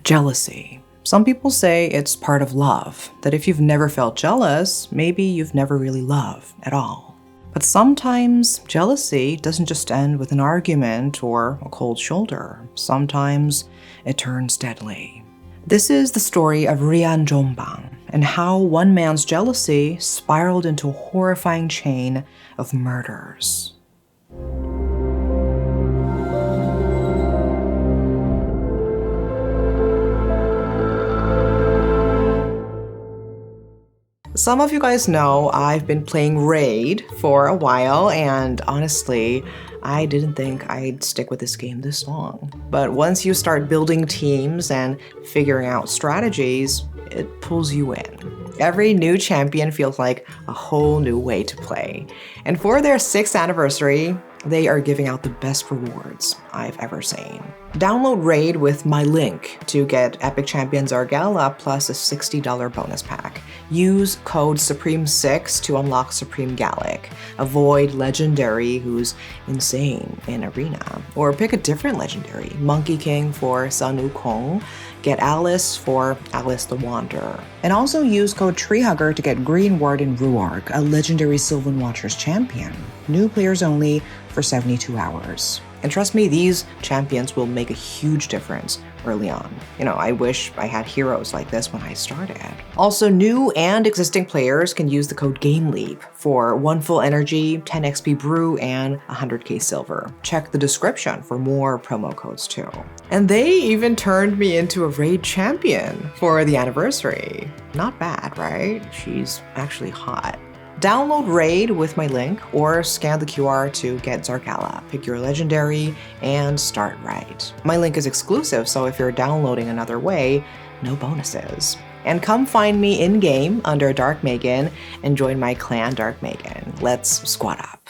Jealousy. Some people say it's part of love, that if you've never felt jealous, maybe you've never really loved at all. But sometimes jealousy doesn't just end with an argument or a cold shoulder. Sometimes it turns deadly. This is the story of Rian Jombang and how one man's jealousy spiraled into a horrifying chain of murders. Some of you guys know I've been playing Raid for a while, and honestly, I didn't think I'd stick with this game this long. But once you start building teams and figuring out strategies, it pulls you in. Every new champion feels like a whole new way to play. And for their 6th anniversary, they are giving out the best rewards I've ever seen. Download Raid with my link to get Epic Champion Zargala plus a $60 bonus pack. Use code SUPREME6 to unlock Supreme Gallic. Avoid Legendary, who's insane in Arena. Or pick a different Legendary. MONKEYKING for Sun Wukong. Get Alice for Alice the Wanderer. And also use code TREEHUGGER to get Green Warden Ruark, a legendary Sylvan Watchers champion. New players only for 72 hours. And trust me, these champions will make a huge difference early on. I wish I had heroes like this when I started. Also, new and existing players can use the code GAMELEAP for 1 full energy, 10 XP brew, and 100k silver. Check the description for more promo codes too. And they even turned me into a raid champion for the anniversary. Not bad, right? She's actually hot. Download Raid with my link or scan the QR to get Zargala. Pick your legendary and start right. My link is exclusive, so if you're downloading another way, no bonuses. And come find me in-game under Dark Megan and join my clan Dark Megan. Let's squad up.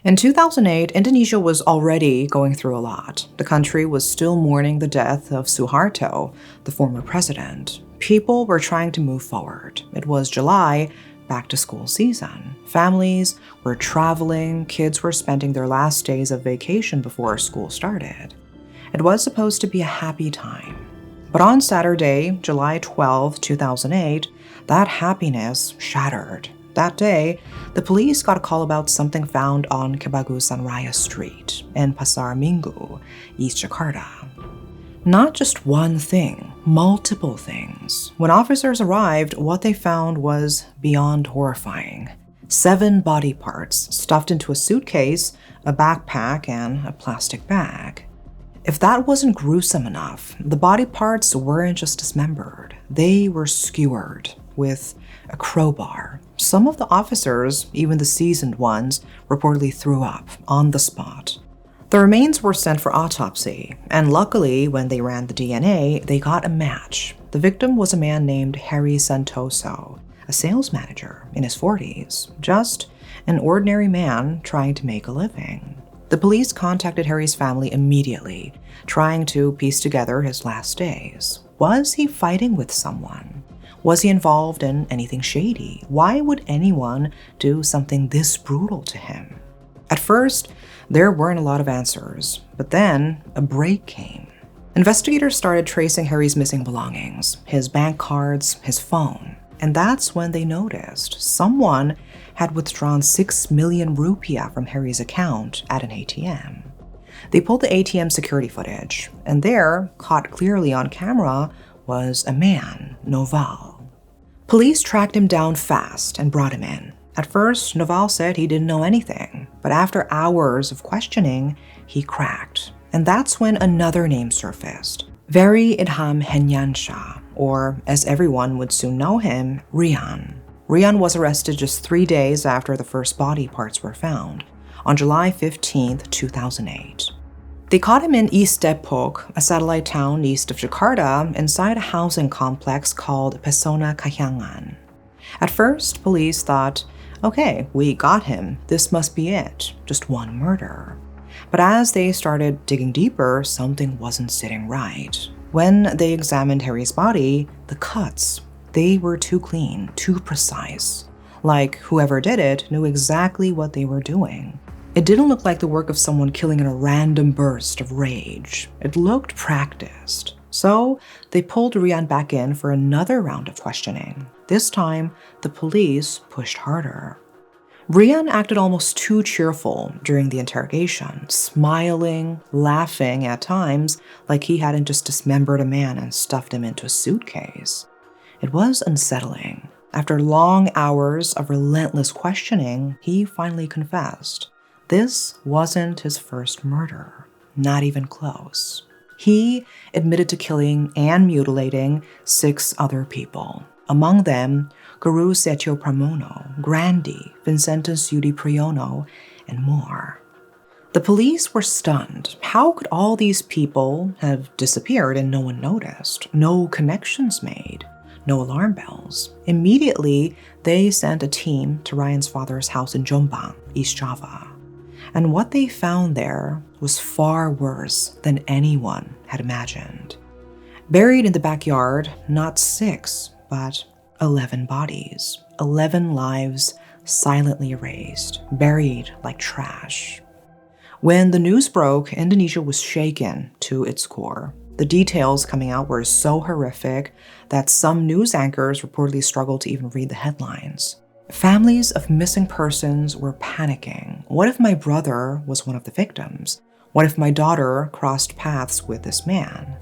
In 2008, Indonesia was already going through a lot. The country was still mourning the death of Suharto, the former president. People were trying to move forward. It was July, back to school season. Families were traveling, kids were spending their last days of vacation before school started. It was supposed to be a happy time. But on Saturday, July 12, 2008, that happiness shattered. That day, the police got a call about something found on Kebagusan Raya Street in Pasar Minggu, East Jakarta. Not just one thing, multiple things. When officers arrived, what they found was beyond horrifying. 7 body parts stuffed into a suitcase, a backpack, and a plastic bag. If that wasn't gruesome enough, the body parts weren't just dismembered. They were skewered with a crowbar. Some of the officers, even the seasoned ones, reportedly threw up on the spot. The remains were sent for autopsy, and luckily, when they ran the DNA, they got a match. The victim was a man named Harry Santoso, a sales manager in his 40s, just an ordinary man trying to make a living. The police contacted Harry's family immediately, trying to piece together his last days. Was he fighting with someone? Was he involved in anything shady? Why would anyone do something this brutal to him? At first, there weren't a lot of answers, but then a break came. Investigators started tracing Harry's missing belongings, his bank cards, his phone, and that's when they noticed someone had withdrawn 6 million rupiah from Harry's account at an ATM. They pulled the ATM security footage, and there, caught clearly on camera, was a man, Noval. Police tracked him down fast and brought him in. At first, Noval said he didn't know anything, but after hours of questioning, he cracked. And that's when another name surfaced, Very Idham Henyansha, or as everyone would soon know him, Rian. Rian was arrested just 3 days after the first body parts were found, on July 15, 2008. They caught him in East Depok, a satellite town east of Jakarta, inside a housing complex called Pesona Kahyangan. At first, police thought, okay, we got him. This must be it. Just one murder. But as they started digging deeper, something wasn't sitting right. When they examined Harry's body, the cuts, they were too clean, too precise. Like whoever did it knew exactly what they were doing. It didn't look like the work of someone killing in a random burst of rage. It looked practiced. So they pulled Rian back in for another round of questioning. This time, the police pushed harder. Rian acted almost too cheerful during the interrogation, smiling, laughing at times like he hadn't just dismembered a man and stuffed him into a suitcase. It was unsettling. After long hours of relentless questioning, he finally confessed. This wasn't his first murder, not even close. He admitted to killing and mutilating 6 other people. Among them, Guru Setio Pramono, Grandi, Vincentus Yudi Priono, and more. The police were stunned. How could all these people have disappeared and no one noticed? No connections made, no alarm bells. Immediately, they sent a team to Rian's father's house in Jombang, East Java. And what they found there was far worse than anyone had imagined. Buried in the backyard, not 6, but 11 bodies, 11 lives silently erased, buried like trash. When the news broke, Indonesia was shaken to its core. The details coming out were so horrific that some news anchors reportedly struggled to even read the headlines. Families of missing persons were panicking. What if my brother was one of the victims? What if my daughter crossed paths with this man?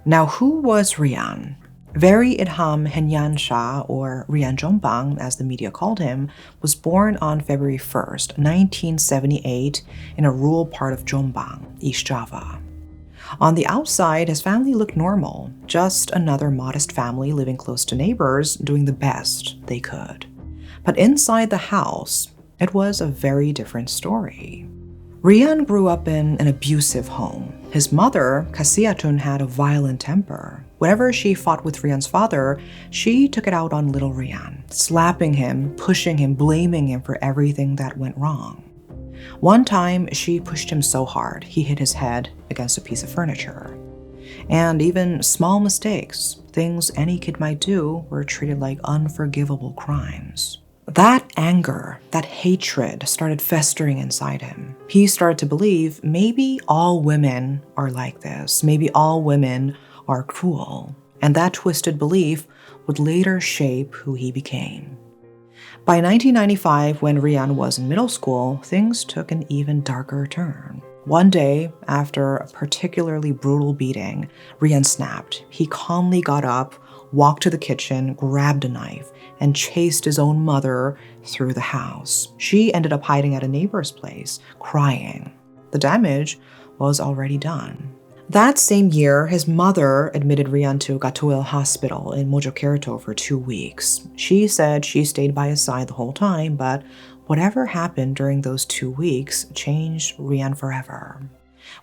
Now, who was Rian? Very Idham Henyansha, or Rian Jombang as the media called him, was born on February 1st, 1978 in a rural part of Jombang, East Java. On the outside, his family looked normal, just another modest family living close to neighbors, doing the best they could. But inside the house, it was a very different story. Rian grew up in an abusive home. His mother, Kasiatun, had a violent temper. Whenever she fought with Rian's father, she took it out on little Rian, slapping him, pushing him, blaming him for everything that went wrong. One time, she pushed him so hard, he hit his head against a piece of furniture. And even small mistakes, things any kid might do, were treated like unforgivable crimes. That anger, that hatred started festering inside him. He started to believe maybe all women are like this. Maybe all women are cruel. And that twisted belief would later shape who he became. By 1995, when Rian was in middle school, things took an even darker turn. One day, after a particularly brutal beating, Rian snapped. He calmly got up, walked to the kitchen, grabbed a knife, and chased his own mother through the house. She ended up hiding at a neighbor's place, crying. The damage was already done. That same year, his mother admitted Rian to Gatoil Hospital in Mojokerto for 2 weeks. She said she stayed by his side the whole time, but whatever happened during those 2 weeks changed Rian forever.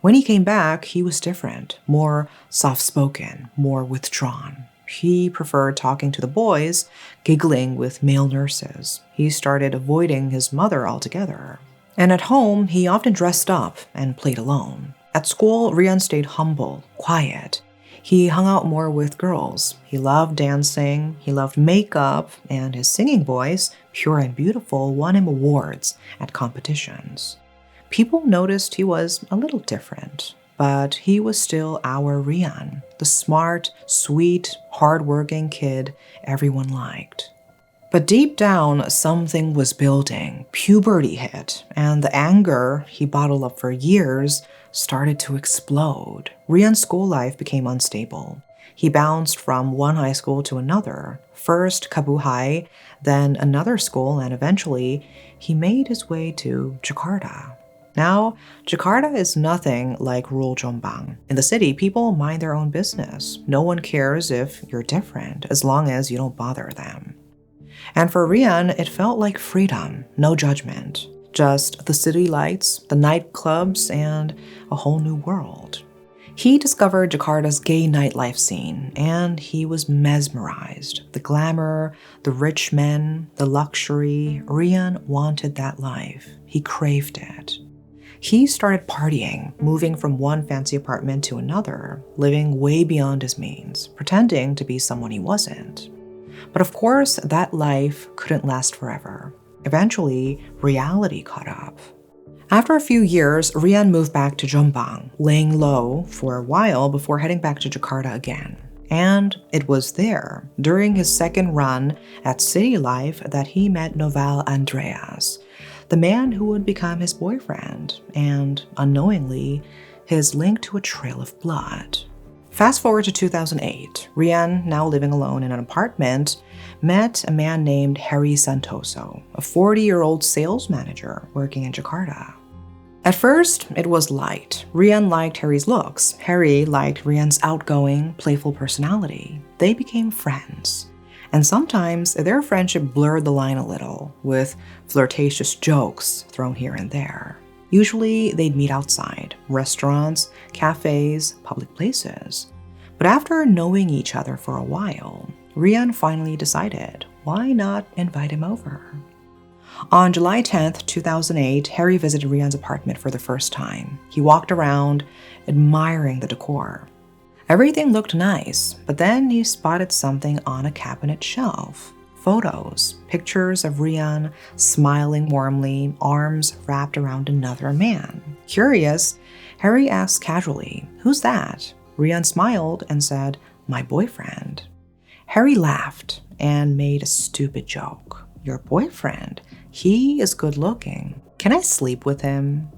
When he came back, he was different, more soft-spoken, more withdrawn. He preferred talking to the boys, giggling with male nurses. He started avoiding his mother altogether. And at home, he often dressed up and played alone. At school, Rian stayed humble, quiet. He hung out more with girls. He loved dancing, he loved makeup, and his singing voice, pure and beautiful, won him awards at competitions. People noticed he was a little different, but he was still our Rian, the smart, sweet, hardworking kid everyone liked. But deep down, something was building. Puberty hit, and the anger he bottled up for years started to explode. Rian's school life became unstable. He bounced from one high school to another, first Kabuhai, then another school, and eventually he made his way to Jakarta. Now, Jakarta is nothing like rural Jombang. In the city, people mind their own business. No one cares if you're different, as long as you don't bother them. And for Rian, it felt like freedom, no judgment. Just the city lights, the nightclubs, and a whole new world. He discovered Jakarta's gay nightlife scene, and he was mesmerized. The glamour, the rich men, the luxury. Rian wanted that life. He craved it. He started partying, moving from one fancy apartment to another, living way beyond his means, pretending to be someone he wasn't. But of course, that life couldn't last forever. Eventually, reality caught up. After a few years, Rian moved back to Jombang, laying low for a while before heading back to Jakarta again. And it was there, during his second run at City Life, that he met Noval Andreas, the man who would become his boyfriend, and, unknowingly, his link to a trail of blood. Fast forward to 2008, Rian, now living alone in an apartment, met a man named Harry Santoso, a 40-year-old sales manager working in Jakarta. At first, it was light. Rian liked Harry's looks. Harry liked Rian's outgoing, playful personality. They became friends. And sometimes their friendship blurred the line a little, with flirtatious jokes thrown here and there. Usually, they'd meet outside, restaurants, cafes, public places. But after knowing each other for a while, Rian finally decided, why not invite him over? On July 10th, 2008, Harry visited Rian's apartment for the first time. He walked around, admiring the decor. Everything looked nice, but then he spotted something on a cabinet shelf. Photos, pictures of Rian smiling warmly, arms wrapped around another man. Curious, Harry asked casually, "Who's that?" Rian smiled and said, "My boyfriend." Harry laughed and made a stupid joke. "Your boyfriend? He is good looking. Can I sleep with him?"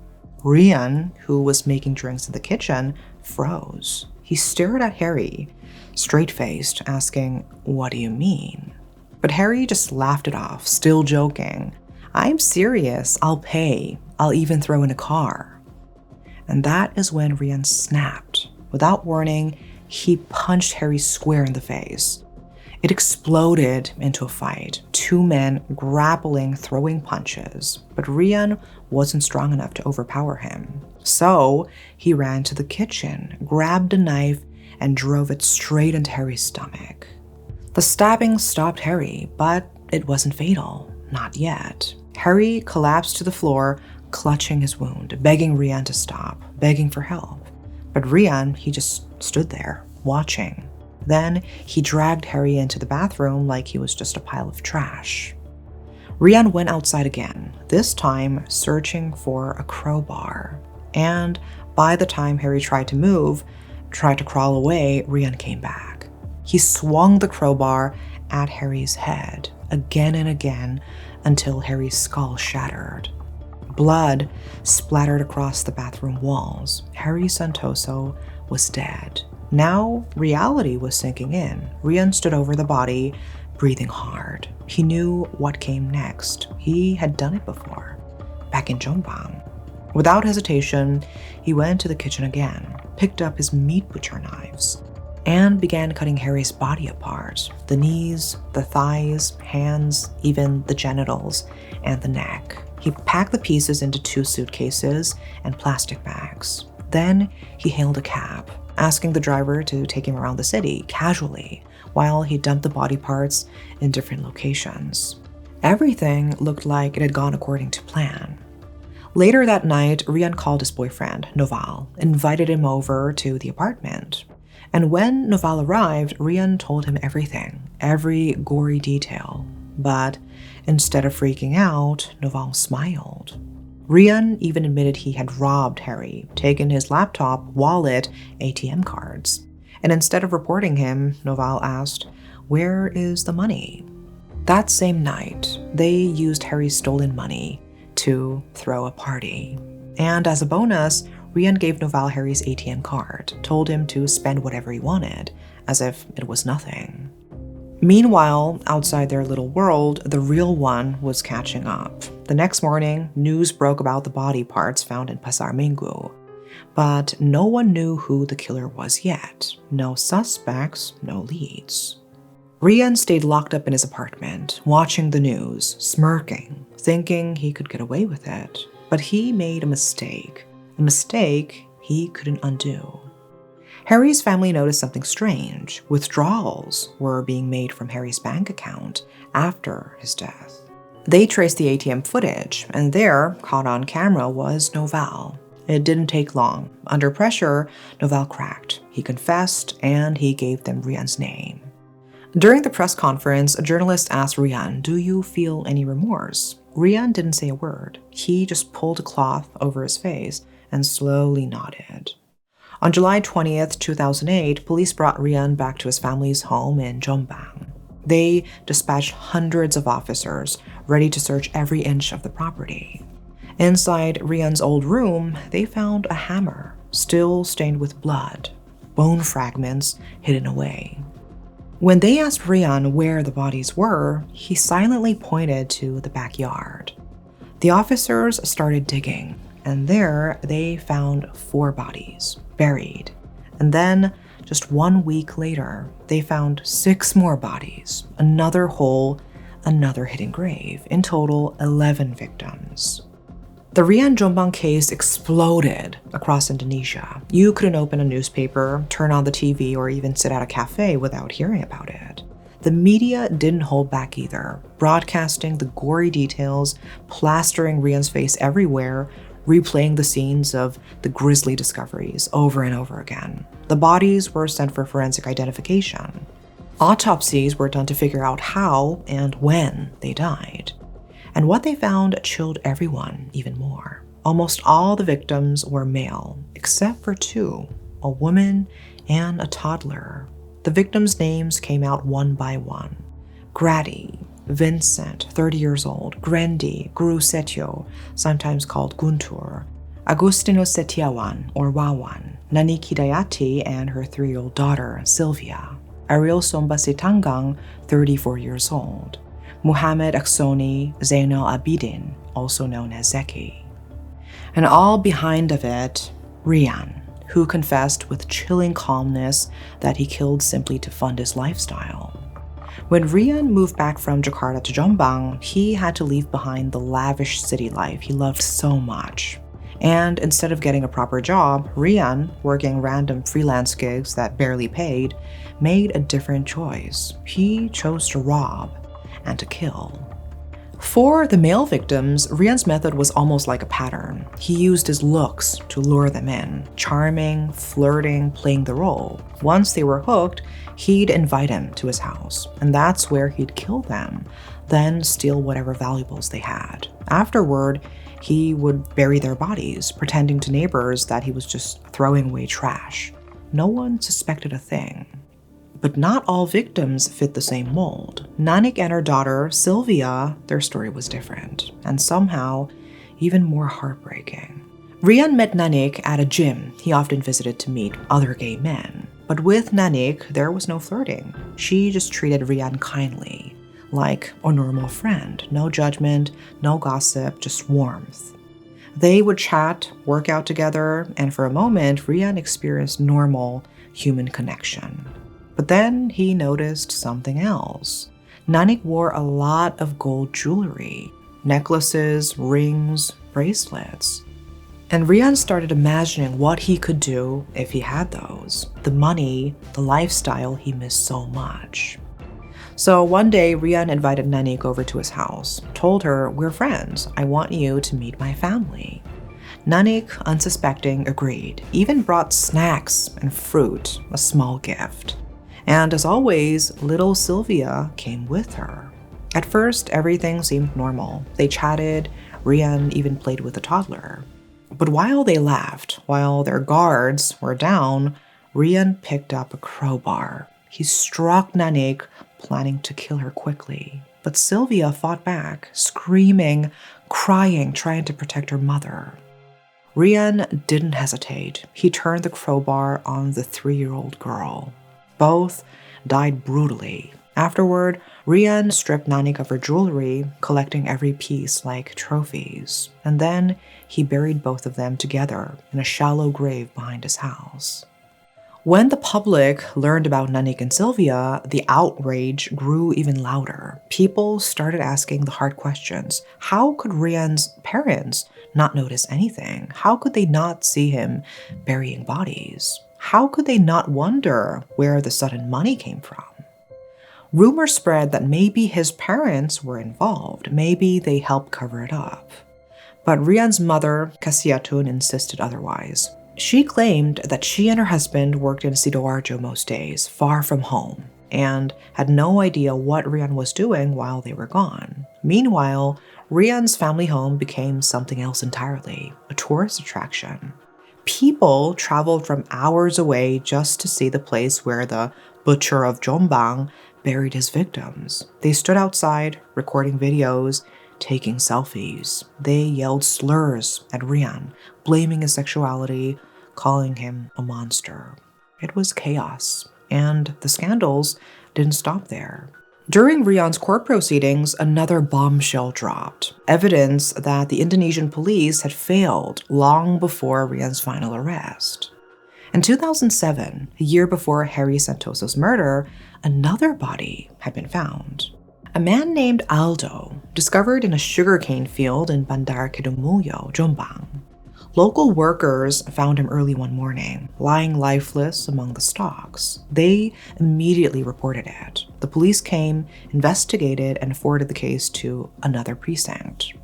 Rian, who was making drinks in the kitchen, froze. He stared at Harry, straight-faced, asking, "What do you mean?" But Harry just laughed it off, still joking. "I'm serious. I'll pay. I'll even throw in a car." And that is when Rian snapped. Without warning, he punched Harry square in the face. It exploded into a fight, two men grappling, throwing punches, but Rian wasn't strong enough to overpower him. So he ran to the kitchen, grabbed a knife, and drove it straight into Harry's stomach. The stabbing stopped Harry, but it wasn't fatal. Not yet. Harry collapsed to the floor, clutching his wound, begging Rian to stop, begging for help. But Rian, he just stood there, watching. Then he dragged Harry into the bathroom like he was just a pile of trash. Rian went outside again, this time searching for a crowbar. And by the time Harry tried to crawl away, Rian came back. He swung the crowbar at Harry's head again and again until Harry's skull shattered. Blood splattered across the bathroom walls. Harry Santoso was dead. Now, reality was sinking in. Rian stood over the body, breathing hard. He knew what came next. He had done it before, back in Jombang. Without hesitation, he went to the kitchen again, picked up his meat butcher knives, and began cutting Harry's body apart. The knees, the thighs, hands, even the genitals, and the neck. He packed the pieces into 2 suitcases and plastic bags. Then he hailed a cab, asking the driver to take him around the city casually while he dumped the body parts in different locations. Everything looked like it had gone according to plan. Later that night, Rian called his boyfriend, Noval, invited him over to the apartment. And when Noval arrived, Rian told him everything, every gory detail. But instead of freaking out, Noval smiled. Rian even admitted he had robbed Harry, taken his laptop, wallet, ATM cards. And instead of reporting him, Noval asked, "Where is the money?" That same night, they used Harry's stolen money to throw a party. And as a bonus, Rian gave Noval Harry's ATM card, told him to spend whatever he wanted, as if it was nothing. Meanwhile, outside their little world, the real one was catching up. The next morning, news broke about the body parts found in Pasar Minggu. But no one knew who the killer was yet. No suspects, no leads. Rian stayed locked up in his apartment, watching the news, smirking, thinking he could get away with it. But he made a mistake he couldn't undo. Harry's family noticed something strange. Withdrawals were being made from Harry's bank account after his death. They traced the ATM footage, and there, caught on camera, was Noval. It didn't take long. Under pressure, Noval cracked. He confessed, and he gave them Rian's name. During the press conference, a journalist asked Rian, "Do you feel any remorse?" Rian didn't say a word. He just pulled a cloth over his face and slowly nodded. On July 20th, 2008, police brought Rian back to his family's home in Jombang. They dispatched hundreds of officers, ready to search every inch of the property. Inside Rian's old room, they found a hammer, still stained with blood, bone fragments hidden away. When they asked Rian where the bodies were, he silently pointed to the backyard. The officers started digging, and there they found 4 bodies, buried. And then, just 1 week later, they found 6 more bodies, another hole, another hidden grave. In total, 11 victims. The Rian Jombang case exploded across Indonesia. You couldn't open a newspaper, turn on the TV, or even sit at a cafe without hearing about it. The media didn't hold back either, broadcasting the gory details, plastering Rian's face everywhere, replaying the scenes of the grisly discoveries over and over again. The bodies were sent for forensic identification. Autopsies were done to figure out how and when they died. And what they found chilled everyone even more. Almost all the victims were male, except for 2, a woman and a toddler. The victims' names came out one by one. Grady, Vincent, 30 years old, Grendi, Guru Setio, sometimes called Guntur, Agustino Setiawan, or Wawan, Nanik Hidayati and her 3-year-old daughter, Sylvia, Ariel Somba Sitanggang, 34 years old, Muhammad Aksoni Zainal Abidin, also known as Zeki. And all behind of it, Rian, who confessed with chilling calmness that he killed simply to fund his lifestyle. When Rian moved back from Jakarta to Jombang, he had to leave behind the lavish city life he loved so much. And instead of getting a proper job, Rian, working random freelance gigs that barely paid, made a different choice. He chose to rob and to kill. For the male victims, Rian's method was almost like a pattern. He used his looks to lure them in, charming, flirting, playing the role. Once they were hooked, he'd invite him to his house, and that's where he'd kill them, then steal whatever valuables they had. Afterward, he would bury their bodies, pretending to neighbors that he was just throwing away trash. No one suspected a thing. But not all victims fit the same mold. Nanik and her daughter, Sylvia, their story was different, and somehow even more heartbreaking. Rian met Nanik at a gym he often visited to meet other gay men. But with Nanik, there was no flirting. She just treated Rian kindly, like a normal friend. No judgment, no gossip, just warmth. They would chat, work out together, and for a moment, Rian experienced normal human connection. But then he noticed something else. Nanik wore a lot of gold jewelry, necklaces, rings, bracelets. And Rian started imagining what he could do if he had those. The money, the lifestyle he missed so much. So one day, Rian invited Nanik over to his house, told her, "We're friends. I want you to meet my family." Nanik, unsuspecting, agreed, even brought snacks and fruit, a small gift. And as always, little Sylvia came with her. At first, everything seemed normal. They chatted, Rian even played with the toddler. But while they laughed, while their guards were down, Rian picked up a crowbar. He struck Nanik, planning to kill her quickly. But Sylvia fought back, screaming, crying, trying to protect her mother. Rian didn't hesitate. He turned the crowbar on the 3-year-old girl. Both died brutally. Afterward, Rian stripped Nanik of her jewelry, collecting every piece like trophies. And then he buried both of them together in a shallow grave behind his house. When the public learned about Nanik and Sylvia, the outrage grew even louder. People started asking the hard questions. How could Rian's parents not notice anything? How could they not see him burying bodies? How could they not wonder where the sudden money came from? Rumors spread that maybe his parents were involved. Maybe they helped cover it up. But Rian's mother, Kasiatun, insisted otherwise. She claimed that she and her husband worked in Sidoarjo most days, far from home, and had no idea what Rian was doing while they were gone. Meanwhile, Rian's family home became something else entirely, a tourist attraction. People traveled from hours away just to see the place where the butcher of Jombang buried his victims. They stood outside, recording videos, taking selfies. They yelled slurs at Rian, blaming his sexuality, calling him a monster. It was chaos, and the scandals didn't stop there. During Rian's court proceedings, another bombshell dropped, evidence that the Indonesian police had failed long before Rian's final arrest. In 2007, a year before Harry Santoso's murder, another body had been found. A man named Aldo, discovered in a sugarcane field in Bandar Kedungmulyo, Jombang. Local workers found him early one morning, lying lifeless among the stalks. They immediately reported it. The police came, investigated, and forwarded the case to another precinct.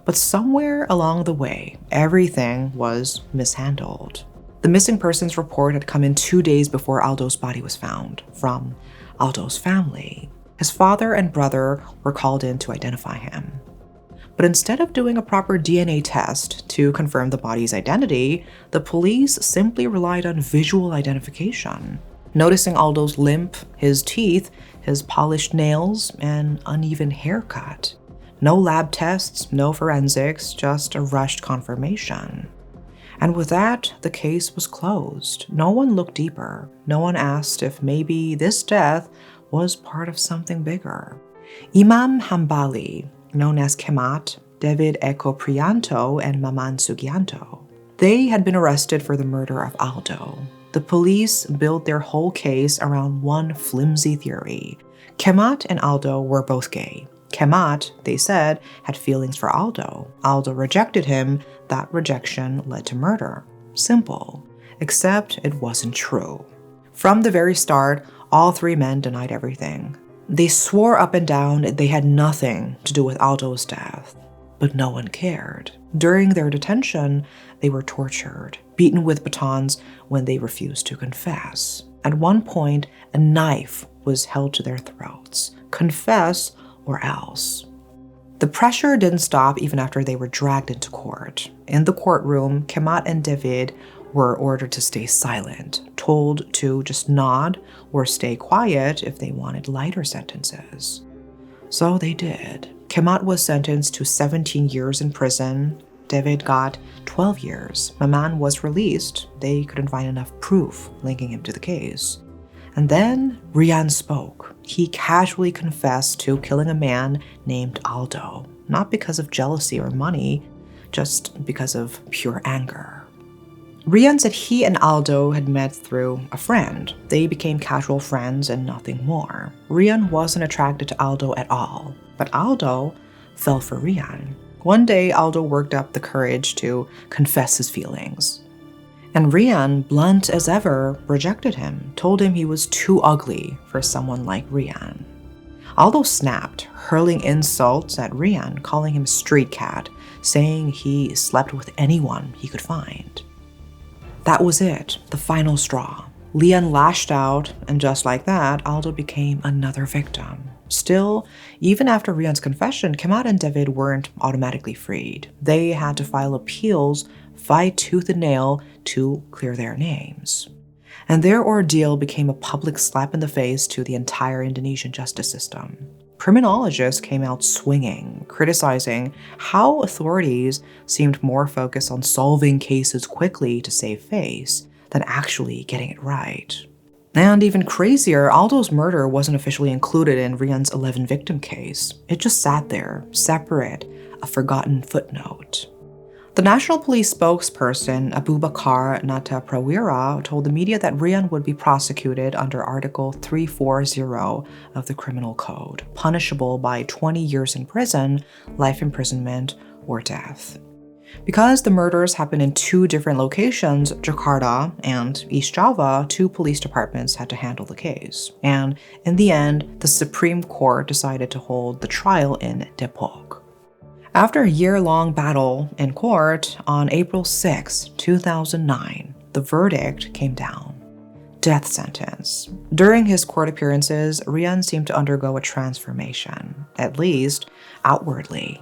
But somewhere along the way, everything was mishandled. The missing persons report had come in 2 days before Aldo's body was found, from Aldo's family. His father and brother were called in to identify him. But instead of doing a proper DNA test to confirm the body's identity, the police simply relied on visual identification. Noticing Aldo's limp, his teeth, his polished nails, and uneven haircut. No lab tests, no forensics, just a rushed confirmation. And with that, the case was closed. No one looked deeper. No one asked if maybe this death was part of something bigger. Imam Hambali, known as Kemat, David Eko Prianto, and Maman Sugianto. They had been arrested for the murder of Aldo. The police built their whole case around one flimsy theory. Kemat and Aldo were both gay. Kemat, they said, had feelings for Aldo. Aldo rejected him. That rejection led to murder. Simple. Except it wasn't true. From the very start, all three men denied everything. They swore up and down they had nothing to do with Aldo's death, but no one cared. During their detention, they were tortured, beaten with batons when they refused to confess. At one point, a knife was held to their throats. Confess or else. The pressure didn't stop even after they were dragged into court. In the courtroom, Kemat and David were ordered to stay silent, told to just nod or stay quiet if they wanted lighter sentences. So they did. Kemat was sentenced to 17 years in prison. David got 12 years. Maman was released. They couldn't find enough proof linking him to the case. And then Rian spoke. He casually confessed to killing a man named Aldo, not because of jealousy or money, just because of pure anger. Rian said he and Aldo had met through a friend. They became casual friends and nothing more. Rian wasn't attracted to Aldo at all, but Aldo fell for Rian. One day, Aldo worked up the courage to confess his feelings. And Rian, blunt as ever, rejected him, told him he was too ugly for someone like Rian. Aldo snapped, hurling insults at Rian, calling him street cat, saying he slept with anyone he could find. That was it, the final straw. Rian lashed out, and just like that, Aldo became another victim. Still, even after Rian's confession, Kemat and David weren't automatically freed. They had to file appeals, fight tooth and nail to clear their names. And their ordeal became a public slap in the face to the entire Indonesian justice system. Criminologists came out swinging, criticizing how authorities seemed more focused on solving cases quickly to save face than actually getting it right. And even crazier, Aldo's murder wasn't officially included in Rian's 11-victim case. It just sat there, separate, a forgotten footnote. The National Police spokesperson, Abubakar Nata Prawira, told the media that Rian would be prosecuted under Article 340 of the Criminal Code, punishable by 20 years in prison, life imprisonment, or death. Because the murders happened in two different locations, Jakarta and East Java, two police departments had to handle the case. And in the end, the Supreme Court decided to hold the trial in Depok. After a year-long battle in court, on April 6, 2009, the verdict came down. Death sentence. During his court appearances, Rian seemed to undergo a transformation, at least outwardly.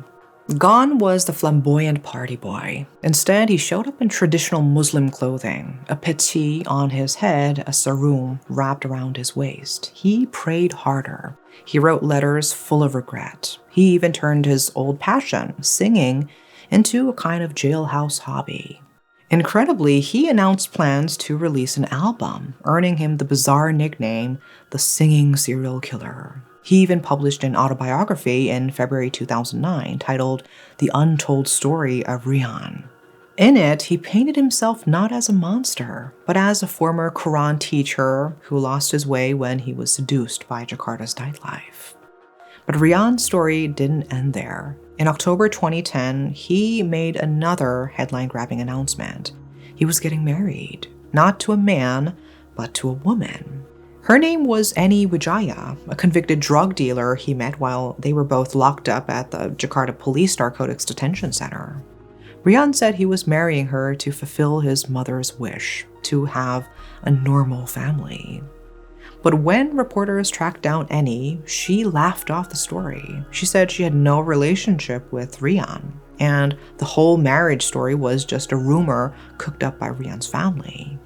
Gone was the flamboyant party boy. Instead, he showed up in traditional Muslim clothing, a petty on his head, a sarung wrapped around his waist. He prayed harder. He wrote letters full of regret. He even turned his old passion, singing, into a kind of jailhouse hobby. Incredibly, he announced plans to release an album, earning him the bizarre nickname, the Singing Serial Killer. He even published an autobiography in February 2009 titled The Untold Story of Rian. In it, he painted himself not as a monster, but as a former Quran teacher who lost his way when he was seduced by Jakarta's nightlife. But Rian's story didn't end there. In October 2010, he made another headline-grabbing announcement. He was getting married, not to a man, but to a woman. Her name was Eni Wijaya, a convicted drug dealer he met while they were both locked up at the Jakarta Police Narcotics Detention Center. Rian said he was marrying her to fulfill his mother's wish, to have a normal family. But when reporters tracked down Eni, she laughed off the story. She said she had no relationship with Rian, and the whole marriage story was just a rumor cooked up by Rian's family.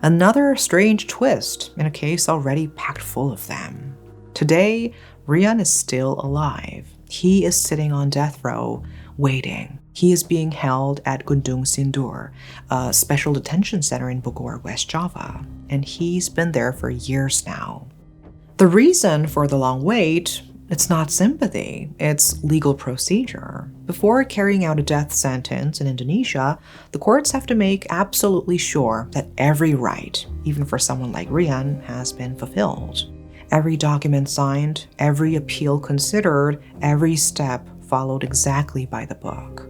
Another strange twist in a case already packed full of them. Today, Rian is still alive. He is sitting on death row, waiting. He is being held at Gunung Sindur, a special detention center in Bogor, West Java, and he's been there for years now. The reason for the long wait, it's not sympathy, it's legal procedure. Before carrying out a death sentence in Indonesia, the courts have to make absolutely sure that every right, even for someone like Rian, has been fulfilled. Every document signed, every appeal considered, every step followed exactly by the book.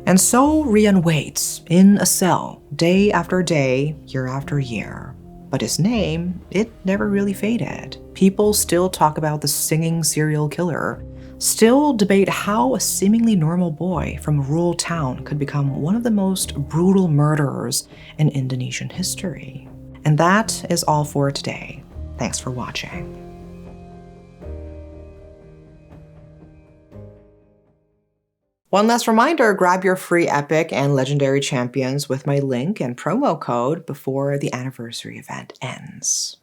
And so Rian waits in a cell, day after day, year after year. But his name, it never really faded. People still talk about the singing serial killer, still debate how a seemingly normal boy from a rural town could become one of the most brutal murderers in Indonesian history. And that is all for today. Thanks for watching. One last reminder, grab your free epic and legendary champions with my link and promo code before the anniversary event ends.